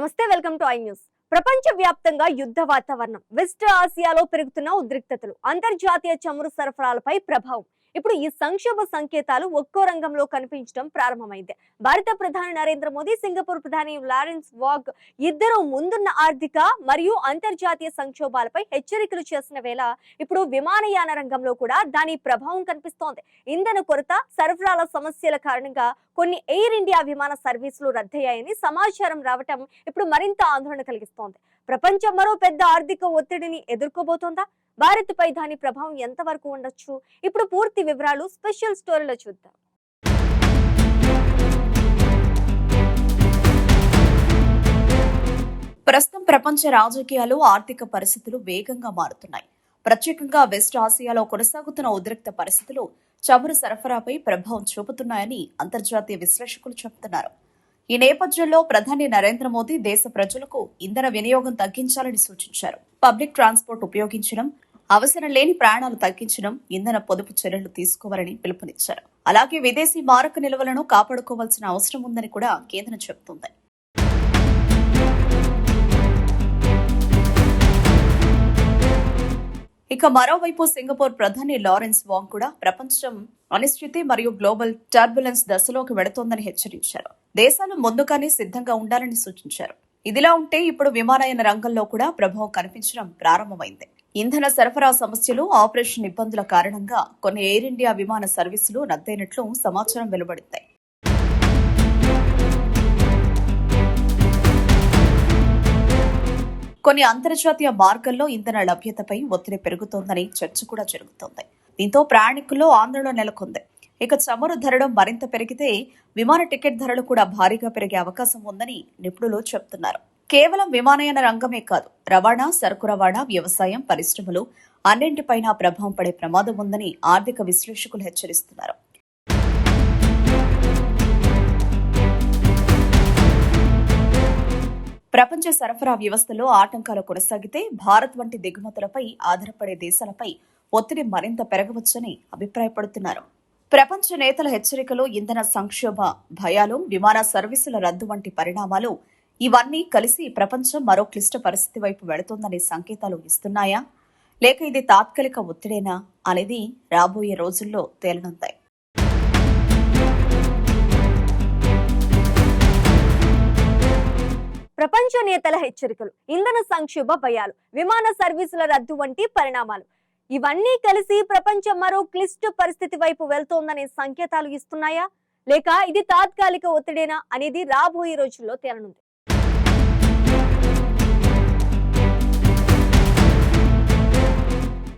నమస్తే, welcome to I news. ప్రపంచ వ్యాప్తంగా యుద్ధ వాతావరణం, వెస్ట్ ఆసియాలో పెరుగుతున్న ఉద్రిక్తతలు, అంతర్జాతీయ చమురు సరఫరాలపై ప్రభావం. ఇప్పుడు ఈ సంక్షోభ సంకేతాలు ఒక్కో రంగంలో కనిపించడం ప్రారంభమైంది. భారత ప్రధాని నరేంద్ర మోదీ, సింగపూర్ ప్రధాని లారెన్స్ వాగ్ ఇద్దరు ముందున్న ఆర్థిక మరియు అంతర్జాతీయ సంక్షోభాలపై హెచ్చరికలు చేసిన వేళ ఇప్పుడు విమానయాన రంగంలో కూడా దాని ప్రభావం కనిపిస్తోంది. ఇంధన కొరత, సరఫరాల సమస్యల కారణంగా కొన్ని ఎయిర్ ఇండియా విమాన సర్వీసులు రద్దయ్యాయని సమాచారం రావటం ఇప్పుడు మరింత ఆందోళన కలిగిస్తోంది. ప్రపంచం మరో పెద్ద ఆర్థిక ఒత్తిడిని ఎదుర్కోబోతోందా? భారత్ పై దాని ప్రభావం ఎంతవరకు ఉండొచ్చు? ఇప్పుడు పూర్తి వివరాలు స్పెషల్ స్టోరీలో చూద్దాం. ప్రస్తుతం ప్రపంచ రాజకీయాలు, ఆర్థిక పరిస్థితులు వేగంగా మారుతున్నాయి. ప్రత్యేకంగా వెస్ట్ ఆసియాలో కొనసాగుతున్న ఉద్రిక్త పరిస్థితులు చమురు సరఫరాపై ప్రభావం చూపుతున్నాయని అంతర్జాతీయ విశ్లేషకులు చెబుతున్నారు. ఈ నేపథ్యంలో ప్రధాని నరేంద్ర మోదీ దేశ ప్రజలకు ఇంధన వినియోగం తగ్గించాలని సూచించారు. పబ్లిక్ ట్రాన్స్పోర్ట్ ఉపయోగించడం, అవసరం లేని ప్రయాణాలు తగ్గించడం, ఇంధన పొదుపు చర్యలు తీసుకోవాలని పిలుపునిచ్చారు. అలాగే విదేశీ మారక నిల్వలను కాపాడుకోవాల్సిన అవసరం ఉందని కూడా కేంద్రం చెబుతోంది. ఇక మరోవైపు సింగపూర్ ప్రధాని లారెన్స్ వాంగ్ కూడా ప్రపంచం అనిశ్చితి మరియు గ్లోబల్ టర్బులెన్స్ దశలోకి వెడుతోందని హెచ్చరించారు. దేశాలు ముందుగానే సిద్ధంగా ఉండాలని సూచించారు. ఇదిలా ఉంటే ఇప్పుడు విమానయాన రంగంలో కూడా ప్రభావం కనిపించడం ప్రారంభమైంది. ఇంధన సరఫరా సమస్యలు, ఆపరేషన్ ఇబ్బందుల కారణంగా కొన్ని ఎయిర్ ఇండియా విమాన సర్వీసులు రద్దయినట్లు సమాచారం వెలువడింది. కొన్ని అంతర్జాతీయ మార్గాల్లో ఇంధన లభ్యతపై ఒత్తిడి పెరుగుతోందని చర్చ కూడా జరుగుతోంది. దీంతో ప్రయాణికుల్లో ఆందోళన నెలకొంది. ఇక చమురు ధరలు మరింత పెరిగితే విమాన టికెట్ ధరలు కూడా భారీగా పెరిగే అవకాశం ఉందని నిపుణులు చెబుతున్నారు. కేవలం విమానయాన రంగమే కాదు, రవాణా, సరుకు రవాణా, వ్యవసాయం, పరిశ్రమలు అన్నింటిపైనా ప్రభావం పడే ప్రమాదం ఉందని ఆర్థిక విశ్లేషకులు హెచ్చరిస్తున్నారు. ప్రపంచ సరఫరా వ్యవస్థలో ఆటంకాలు కొనసాగితే భారత్ వంటి దిగుమతులపై ఆధారపడే దేశాలపై ఒత్తిడి మరింత పెరగవచ్చని అభిప్రాయపడుతున్నారు. ప్రపంచ నేతల హెచ్చరికలు, ఇంధన సంక్షోభ భయాలు, విమాన సర్వీసుల రద్దు వంటి పరిణామాలు ఇవన్నీ కలిసి ప్రపంచం మరో క్లిష్ట పరిస్థితి వైపు వెళుతోందనే సంకేతాలు ఇస్తున్నాయా, లేక ఇది తాత్కాలిక ఒత్తిడేనా అనేది రాబోయే రోజుల్లో తేలనుంది. ప్రపంచ నేతల హెచ్చరికలు, ఇంధన సంక్షోభ భయాలు, విమాన సర్వీసుల రద్దు వంటి పరిణామాలు ఇవన్నీ కలిసి ప్రపంచం మరో క్లిష్ట పరిస్థితి వైపు వెళ్తోందనే సంకేతాలు ఇస్తున్నాయా, లేక ఇది తాత్కాలిక ఒత్తిడేనా అనేది రాబోయే రోజుల్లో తేలనుంది.